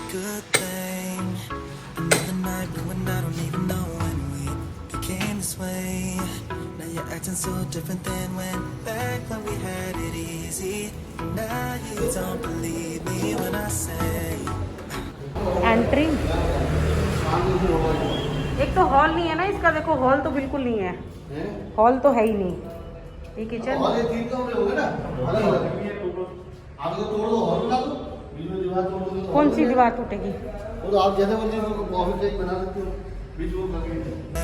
good thing. Another night ruined, I don't even know when we became this way. Now you're acting so different than back when we had it easy. Now you don't believe me when I say. Entry एक तो hall नहीं है ना इसका, देखो hall तो बिल्कुल नहीं है, हॉल तो है ही नहीं। ये किचन कौन सी दीवार टूटेगी? आप जैसे मर्जी ऑफिस बना सकते हो बीच में।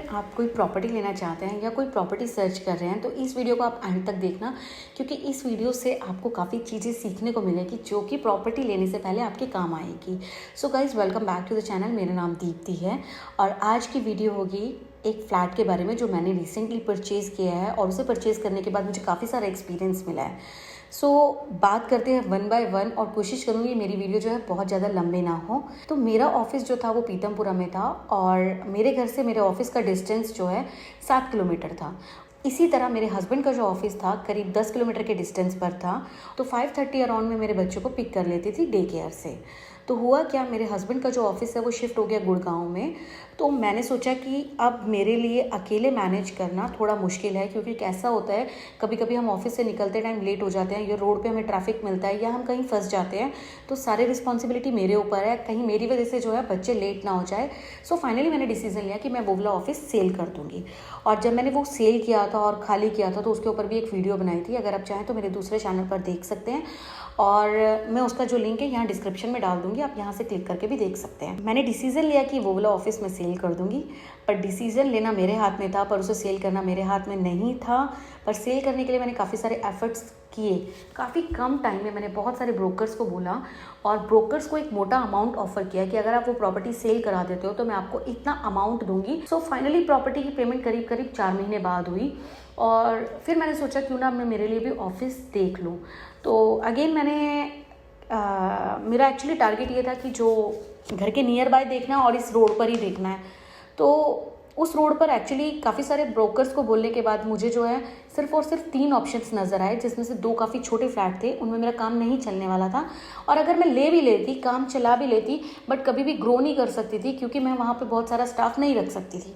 आप कोई प्रॉपर्टी लेना चाहते हैं या कोई प्रॉपर्टी सर्च कर रहे हैं तो इस वीडियो को आप एंड तक देखना, क्योंकि इस वीडियो से आपको काफ़ी चीज़ें सीखने को मिलेगी जो कि प्रॉपर्टी लेने से पहले आपके काम आएगी। So guys, welcome back to the channel. मेरा नाम दीप्ति है और आज की वीडियो होगी एक फ़्लैट के बारे में जो मैंने रिसेंटली परचेज़ किया है और उसे परचेज़ करने के बाद मुझे काफ़ी सारा एक्सपीरियंस मिला है। बात करते हैं वन बाय वन और कोशिश करूँगी मेरी वीडियो जो है बहुत ज़्यादा लंबे ना हो। तो मेरा ऑफिस जो था वो पीतमपुरा में था और मेरे घर से मेरे ऑफिस का डिस्टेंस जो है 7 किलोमीटर था। इसी तरह मेरे हस्बैंड का जो ऑफिस था करीब 10 किलोमीटर के डिस्टेंस पर था। तो 5:30 अराउंड में मेरे बच्चों को पिक कर लेती थी डे केयर से। तो हुआ क्या, मेरे हस्बैंड का जो ऑफिस है वो शिफ्ट हो गया गुड़गांव में। तो मैंने सोचा कि अब मेरे लिए अकेले मैनेज करना थोड़ा मुश्किल है, क्योंकि कैसा होता है कभी कभी हम ऑफिस से निकलते टाइम लेट हो जाते हैं या रोड पे हमें ट्रैफिक मिलता है या हम कहीं फंस जाते हैं, तो सारी रिस्पॉन्सिबिलिटी मेरे ऊपर है, कहीं मेरी वजह से जो है बच्चे लेट ना हो जाए। फाइनली मैंने डिसीजन लिया कि मैं वो वाला ऑफिस सेल कर दूँगी। और जब मैंने वो सेल किया था और खाली किया था तो उसके ऊपर भी एक वीडियो बनाई थी, अगर आप चाहें तो मेरे दूसरे चैनल पर देख सकते हैं और मैं उसका जो लिंक है यहाँ डिस्क्रिप्शन में डाल दूँगी, आप यहाँ से क्लिक करके भी देख सकते हैं। मैंने डिसीज़न लिया कि वो वाला ऑफिस मैं सेल कर दूँगी, पर डिसीज़न लेना मेरे हाथ में था पर उसे सेल करना मेरे हाथ में नहीं था। पर सेल करने के लिए मैंने काफ़ी सारे एफर्ट्स किए। काफ़ी कम टाइम में मैंने बहुत सारे ब्रोकर्स को बोला और ब्रोकर्स को एक मोटा अमाउंट ऑफर किया कि अगर आप वो प्रॉपर्टी सेल करा देते हो तो मैं आपको इतना अमाउंट दूंगी। फाइनली प्रॉपर्टी की पेमेंट करीब करीब 4 महीने बाद हुई और फिर मैंने सोचा क्यों ना मैं मेरे लिए भी ऑफिस देख लूँ। तो अगेन मेरा एक्चुअली टारगेट ये था कि जो घर के नियर बाय देखना है और इस रोड पर ही देखना है। तो उस रोड पर एक्चुअली काफ़ी सारे ब्रोकर्स को बोलने के बाद मुझे जो है सिर्फ और सिर्फ 3 ऑप्शंस नज़र आए, जिसमें से 2 काफ़ी छोटे फ्लैट थे, उनमें मेरा काम नहीं चलने वाला था। और अगर मैं ले भी लेती, काम चला भी लेती, बट कभी भी ग्रो नहीं कर सकती थी क्योंकि मैं वहाँ पे बहुत सारा स्टाफ नहीं रख सकती थी।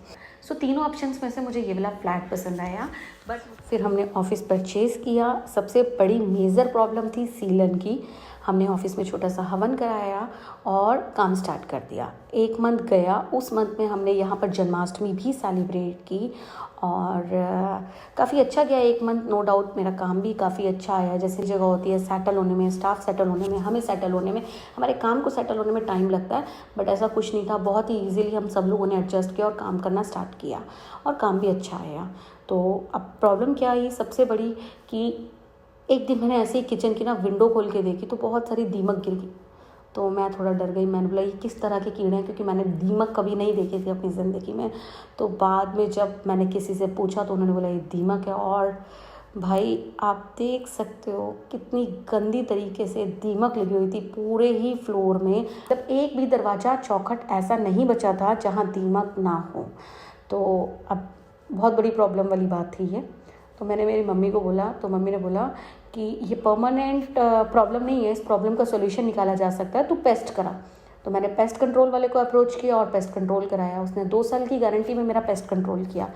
तीनों ऑप्शंस में से मुझे ये वाला फ्लैट पसंद आया। बट फिर हमने ऑफिस परचेज़ किया। सबसे बड़ी मेजर प्रॉब्लम थी सीलन की। हमने ऑफिस में छोटा सा हवन कराया और काम स्टार्ट कर दिया। 1 मंथ गया, उस मंथ में हमने यहाँ पर जन्माष्टमी भी सेलिब्रेट की और काफ़ी अच्छा गया 1 मंथ। नो डाउट मेरा काम भी काफ़ी अच्छा आया। जैसे जगह होती है सेटल होने में, स्टाफ सेटल होने में, हमें सेटल होने में, हमारे काम को सेटल होने में टाइम लगता है, बट ऐसा कुछ नहीं था। बहुत ही ईजिली हम सब लोगों ने एडजस्ट किया और काम करना स्टार्ट किया और काम भी अच्छा आया। तो अब प्रॉब्लम क्या आई सबसे बड़ी, कि एक दिन मैंने ऐसे ही किचन की ना विंडो खोल के देखी तो बहुत सारी दीमक गिर गई। तो मैं थोड़ा डर गई। मैंने बोला ये किस तरह के कीड़े हैं, क्योंकि मैंने दीमक कभी नहीं देखे थे अपनी ज़िंदगी में। तो बाद में जब मैंने किसी से पूछा तो उन्होंने बोला ये दीमक है। और भाई आप देख सकते हो कितनी गंदी तरीके से दीमक लगी हुई थी पूरे ही फ्लोर में। जब एक भी दरवाज़ा चौखट ऐसा नहीं बचा था जहाँ दीमक ना हो। तो अब बहुत बड़ी प्रॉब्लम वाली बात थी ये। तो मैंने मेरी मम्मी को बोला, तो मम्मी ने बोला कि ये परमानेंट प्रॉब्लम नहीं है, इस प्रॉब्लम का सोल्यूशन निकाला जा सकता है, तू पेस्ट करा। तो मैंने पेस्ट कंट्रोल वाले को अप्रोच किया और पेस्ट कंट्रोल कराया। उसने 2 साल की गारंटी में मेरा पेस्ट कंट्रोल किया।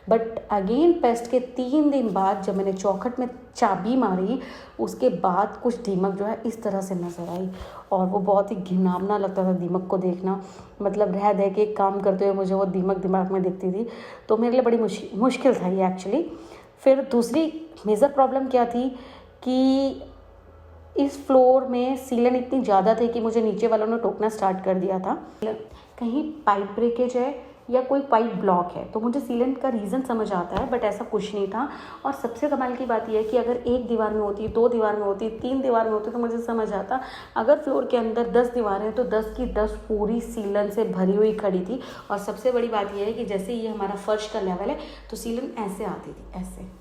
बट अगेन पेस्ट के 3 दिन बाद जब मैंने चौखट में चाबी मारी, उसके बाद कुछ दीमक जो है इस तरह से नज़र आई और वो बहुत ही घिनौना लगता था दीमक को देखना। मतलब रह दे के काम करते हुए मुझे वो दीमक दिमाग में दिखती थी, तो मेरे लिए बड़ी मुश्किल था ये एक्चुअली। फिर दूसरी मेजर प्रॉब्लम क्या थी कि इस फ्लोर में सीलन इतनी ज़्यादा थी कि मुझे नीचे वालों ने टोकना स्टार्ट कर दिया था कहीं पाइप ब्रेकेज है या कोई पाइप ब्लॉक है। तो मुझे सीलन का रीज़न समझ आता है, बट ऐसा कुछ नहीं था। और सबसे कमाल की बात यह है कि अगर 1 दीवार में होती, 2 दीवार में होती, 3 दीवार में होती तो मुझे समझ आता। अगर फ्लोर के अंदर 10 दीवारें हैं तो 10 की 10 पूरी सीलन से भरी हुई खड़ी थी। और सबसे बड़ी बात यह है कि जैसे ये हमारा फर्श का लेवल है तो सीलन ऐसे आती थी, ऐसे।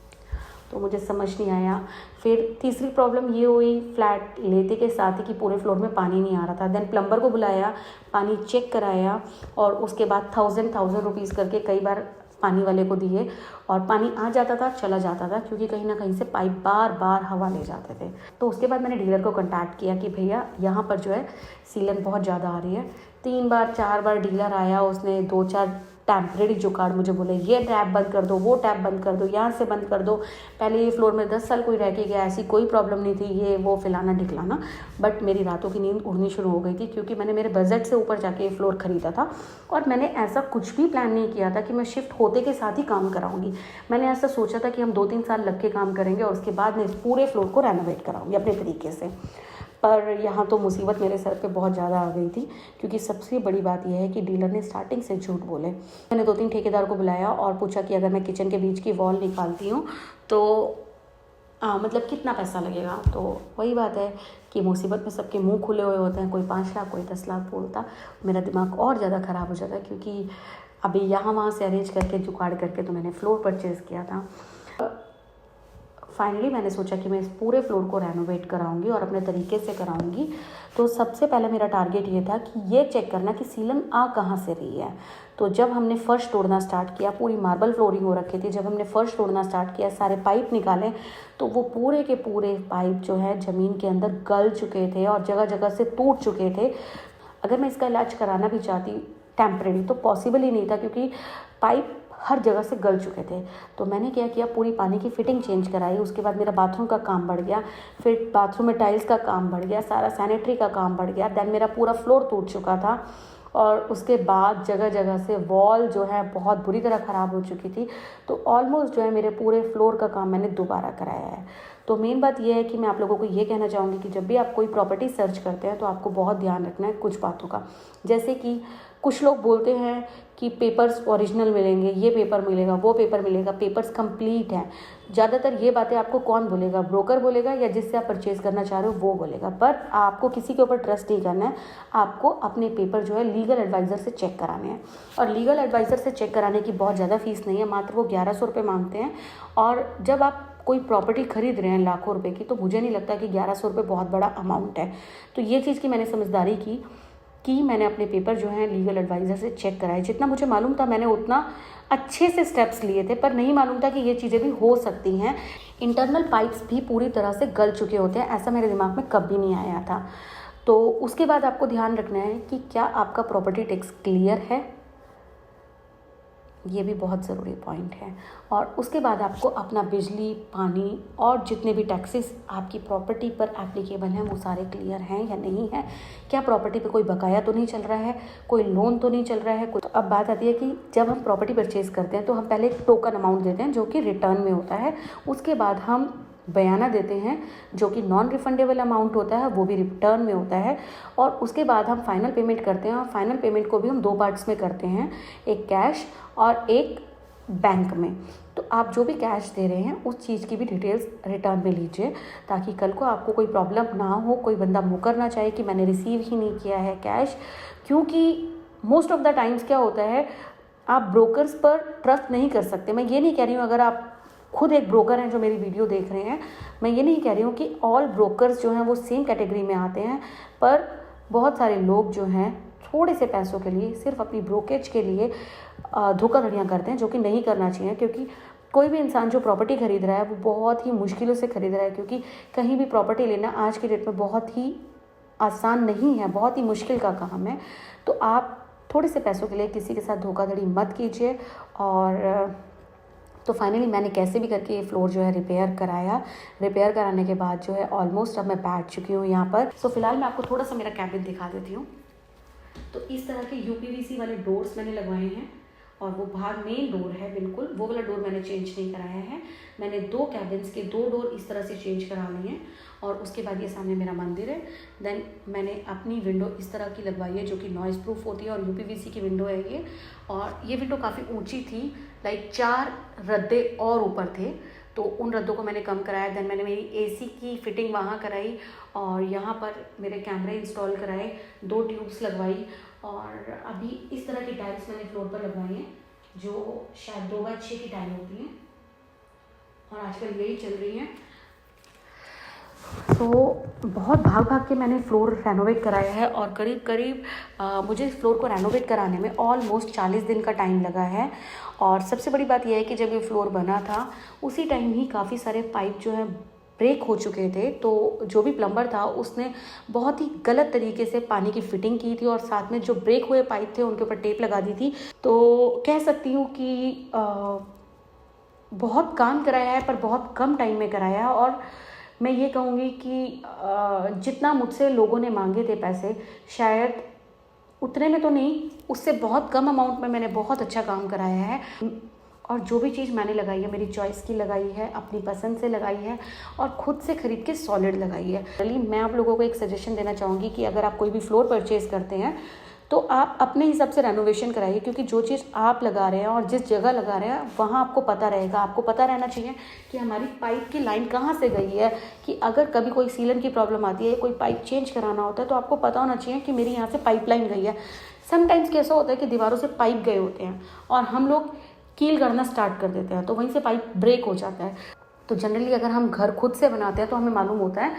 तो मुझे समझ नहीं आया। फिर तीसरी प्रॉब्लम ये हुई फ्लैट लेते के साथ ही कि पूरे फ्लोर में पानी नहीं आ रहा था। देन प्लम्बर को बुलाया, पानी चेक कराया और उसके बाद 1000 रुपीज़ करके कई बार पानी वाले को दिए और पानी आ जाता था, चला जाता था, क्योंकि कहीं ना कहीं से पाइप बार बार हवा ले जाते थे। तो उसके बाद मैंने डीलर को कांटेक्ट किया कि भैया यहाँ पर जो है सीलन बहुत ज़्यादा आ रही है। 3 बार 4 बार डीलर आया, उसने 2-4 टेम्परेरी जुगाड़ मुझे बोले, ये टैप बंद कर दो, वो टैप बंद कर दो, यहाँ से बंद कर दो। पहले ये फ्लोर में 10 साल कोई रह के गया, ऐसी कोई प्रॉब्लम नहीं थी, ये वो फैलाना ढिकलाना। बट मेरी रातों की नींद उड़नी शुरू हो गई थी, क्योंकि मैंने मेरे बजट से ऊपर जाके ये फ्लोर ख़रीदा था और मैंने ऐसा कुछ भी प्लान नहीं किया था कि मैं शिफ्ट होते के साथ ही काम कराऊंगी। मैंने ऐसा सोचा था कि हम 2-3 साल लग के काम करेंगे और उसके बाद मैं इस पूरे फ्लोर को रेनोवेट कराऊंगी अपने तरीके से। पर यहाँ तो मुसीबत मेरे सर पे बहुत ज़्यादा आ गई थी, क्योंकि सबसे बड़ी बात यह है कि डीलर ने स्टार्टिंग से झूठ बोले। मैंने 2-3 ठेकेदार को बुलाया और पूछा कि अगर मैं किचन के बीच की वॉल निकालती हूँ तो मतलब कितना पैसा लगेगा। तो वही बात है कि मुसीबत में सबके मुंह खुले हुए होते हैं, कोई 5 लाख कोई 10 लाख बोलता। मेरा दिमाग और ज़्यादा ख़राब हो जाता, क्योंकि अभी यहाँ वहाँ से अरेंज करके जुगाड़ करके तो मैंने फ्लोर परचेज़ किया था। फाइनली मैंने सोचा कि मैं इस पूरे फ्लोर को रेनोवेट कराऊंगी और अपने तरीके से कराऊंगी। तो सबसे पहले मेरा टारगेट ये था कि ये चेक करना कि सीलन आ कहाँ से रही है। तो जब हमने फर्श तोड़ना स्टार्ट किया, पूरी मार्बल फ्लोरिंग हो रखी थी, जब हमने फर्श तोड़ना स्टार्ट किया, सारे पाइप निकाले, तो वो पूरे के पूरे पाइप जो है ज़मीन के अंदर गल चुके थे और जगह जगह से टूट चुके थे। अगर मैं इसका इलाज कराना भी चाहती टेम्परेरी तो पॉसिबल ही नहीं था, क्योंकि पाइप हर जगह से गल चुके थे। तो मैंने क्या किया, पूरी पानी की फिटिंग चेंज कराई। उसके बाद मेरा बाथरूम का काम बढ़ गया, फिर बाथरूम में टाइल्स का काम बढ़ गया, सारा सैनिटरी का काम बढ़ गया। देन मेरा पूरा फ्लोर टूट चुका था और उसके बाद जगह जगह से वॉल जो है बहुत बुरी तरह ख़राब हो चुकी थी। तो ऑलमोस्ट जो है मेरे पूरे फ्लोर का काम मैंने दोबारा कराया है। तो मेन बात यह है कि मैं आप लोगों को ये कहना चाहूँगी कि जब भी आप कोई प्रॉपर्टी सर्च करते हैं तो आपको बहुत ध्यान रखना है कुछ बातों का। जैसे कि कुछ लोग बोलते हैं कि पेपर्स ओरिजिनल मिलेंगे, ये पेपर मिलेगा, वो पेपर मिलेगा, पेपर्स कंप्लीट हैं। ज़्यादातर ये बातें आपको कौन बोलेगा, ब्रोकर बोलेगा या जिससे आप परचेज़ करना चाह रहे हो वो बोलेगा। पर आपको किसी के ऊपर ट्रस्ट नहीं करना है, आपको अपने पेपर जो है लीगल एडवाइज़र से चेक कराने हैं। और लीगल एडवाइज़र से चेक कराने की बहुत ज़्यादा फीस नहीं है, मात्र वो 1100 रुपये मांगते हैं। और जब आप कोई प्रॉपर्टी खरीद रहे हैं लाखों रुपए की, तो मुझे नहीं लगता कि 1100 रुपये बहुत बड़ा अमाउंट है। तो ये चीज़ की मैंने समझदारी की कि मैंने अपने पेपर जो हैं लीगल एडवाइज़र से चेक कराए। जितना मुझे मालूम था मैंने उतना अच्छे से स्टेप्स लिए थे, पर नहीं मालूम था कि ये चीज़ें भी हो सकती हैं। इंटरनल पाइप्स भी पूरी तरह से गल चुके होते हैं, ऐसा मेरे दिमाग में कभी नहीं आया था। तो उसके बाद आपको ध्यान रखना है कि क्या आपका प्रॉपर्टी टैक्स क्लियर है, ये भी बहुत ज़रूरी पॉइंट है। और उसके बाद आपको अपना बिजली, पानी और जितने भी टैक्सेस आपकी प्रॉपर्टी पर एप्लीकेबल हैं वो सारे क्लियर हैं या नहीं है। क्या प्रॉपर्टी पे कोई बकाया तो नहीं चल रहा है, कोई लोन तो नहीं चल रहा है। तो अब बात आती है कि जब हम प्रॉपर्टी परचेज़ करते हैं तो हम पहले एक टोकन अमाउंट देते हैं जो कि रिटर्न में होता है। उसके बाद हम बयाना देते हैं जो कि नॉन रिफंडेबल अमाउंट होता है, वो भी रिटर्न में होता है। और उसके बाद हम फाइनल पेमेंट करते हैं और फाइनल पेमेंट को भी हम 2 पार्ट्स में करते हैं, एक कैश और एक बैंक में। तो आप जो भी कैश दे रहे हैं उस चीज़ की भी डिटेल्स रिटर्न में लीजिए, ताकि कल को आपको कोई प्रॉब्लम ना हो, कोई बंदा मुकर ना चाहे कि मैंने रिसीव ही नहीं किया है कैश। क्योंकि मोस्ट ऑफ द टाइम्स क्या होता है, आप ब्रोकर्स पर ट्रस्ट नहीं कर सकते। मैं ये नहीं कह रही हूँ, अगर आप खुद एक ब्रोकर हैं जो मेरी वीडियो देख रहे हैं, मैं ये नहीं कह रही हूँ कि ऑल ब्रोकर्स जो हैं वो सेम कैटेगरी में आते हैं। पर बहुत सारे लोग जो हैं थोड़े से पैसों के लिए, सिर्फ अपनी ब्रोकेज के लिए धोखाधड़ियाँ करते हैं, जो कि नहीं करना चाहिए। क्योंकि कोई भी इंसान जो प्रॉपर्टी खरीद रहा है वो बहुत ही मुश्किलों से खरीद रहा है, क्योंकि कहीं भी प्रॉपर्टी लेना आज की डेट में बहुत ही आसान नहीं है, बहुत ही मुश्किल का काम है। तो आप थोड़े से पैसों के लिए किसी के साथ धोखाधड़ी मत कीजिए। और तो फाइनली मैंने कैसे भी करके ये फ्लोर जो है रिपेयर कराया। रिपेयर कराने के बाद जो है ऑलमोस्ट अब मैं बैठ चुकी हूँ यहाँ पर। सो फिलहाल मैं आपको थोड़ा सा मेरा कैबिन दिखा देती हूँ। तो इस तरह के यूपीवीसी वाले डोर्स मैंने लगवाए हैं और वो बाहर मेन डोर है, बिल्कुल वो वाला डोर मैंने चेंज नहीं कराया है। मैंने 2 कैबिन्स के 2 डोर इस तरह से चेंज करा लिए हैं। और उसके बाद ये सामने मेरा मंदिर है। देन मैंने अपनी विंडो इस तरह की लगवाई है जो कि नॉइज़ प्रूफ होती है और यूपीवीसी की विंडो है ये। और ये विंडो काफ़ी ऊंची थी, लाइक 4 रद्दे और ऊपर थे, तो उन रद्दों को मैंने कम कराया। देन मैंने मेरी एसी की फिटिंग वहाँ कराई और यहाँ पर मेरे कैमरे इंस्टॉल कराए, 2 ट्यूब्स लगवाई। और अभी इस तरह की टाइल्स मैंने फ्लोर पर लगवाई हैं जो शायद 2x6 की टाइल होती हैं। और आजकल यही चल रही हैं। तो बहुत भाग भाग के मैंने फ्लोर रेनोवेट कराया है और करीब करीब मुझे इस फ्लोर को रेनोवेट कराने में ऑलमोस्ट 40 दिन का टाइम लगा है। और सबसे बड़ी बात यह है कि जब ये फ्लोर बना था उसी टाइम ही काफ़ी सारे पाइप जो हैं ब्रेक हो चुके थे। तो जो भी प्लम्बर था उसने बहुत ही गलत तरीके से पानी की फिटिंग की थी और साथ में जो ब्रेक हुए पाइप थे उनके ऊपर टेप लगा दी थी। तो कह सकती हूँ कि बहुत काम कराया है पर बहुत कम टाइम में कराया है। और मैं ये कहूँगी कि जितना मुझसे लोगों ने मांगे थे पैसे, शायद उतने में तो नहीं, उससे बहुत कम अमाउंट में मैंने बहुत अच्छा काम कराया है। और जो भी चीज़ मैंने लगाई है मेरी चॉइस की लगाई है, अपनी पसंद से लगाई है और ख़ुद से ख़रीद के सॉलिड लगाई है। चलिए मैं आप लोगों को एक सजेशन देना चाहूँगी कि अगर आप कोई भी फ्लोर परचेज़ करते हैं तो आप अपने हिसाब से रेनोवेशन कराइए, क्योंकि जो चीज़ आप लगा रहे हैं और जिस जगह लगा रहे हैं वहाँ आपको पता रहेगा। आपको पता रहना चाहिए कि हमारी पाइप की लाइन कहाँ से गई है, कि अगर कभी कोई सीलन की प्रॉब्लम आती है, कोई पाइप चेंज कराना होता है तो आपको पता होना चाहिए कि मेरी यहाँ से पाइप लाइन गई है। समटाइम्स कैसा होता है कि दीवारों से पाइप गए होते हैं और हम लोग कील करना स्टार्ट कर देते हैं तो वहीं से पाइप ब्रेक हो जाता है। तो जनरली अगर हम घर खुद से बनाते हैं तो हमें मालूम होता है।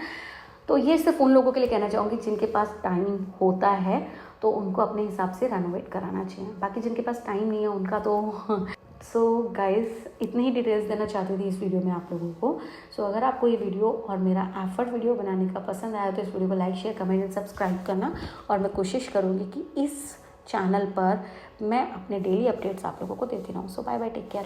तो ये सिर्फ उन लोगों के लिए कहना चाहूँगी जिनके पास टाइम होता है तो उनको अपने हिसाब से रेनोवेट कराना चाहिए। बाकी जिनके पास टाइम नहीं है उनका तो सो गाइस इतनी ही डिटेल्स देना चाहती थी इस वीडियो में आप लोगों को। सो अगर आपको ये वीडियो और मेरा एफर्ट वीडियो बनाने का पसंद आया तो इस वीडियो को like share comment and subscribe करना। और मैं कोशिश करूँगी कि इस चैनल पर मैं अपने डेली अपडेट्स आप लोगों को देती रहूँ। सो बाय बाय, टेक केयर।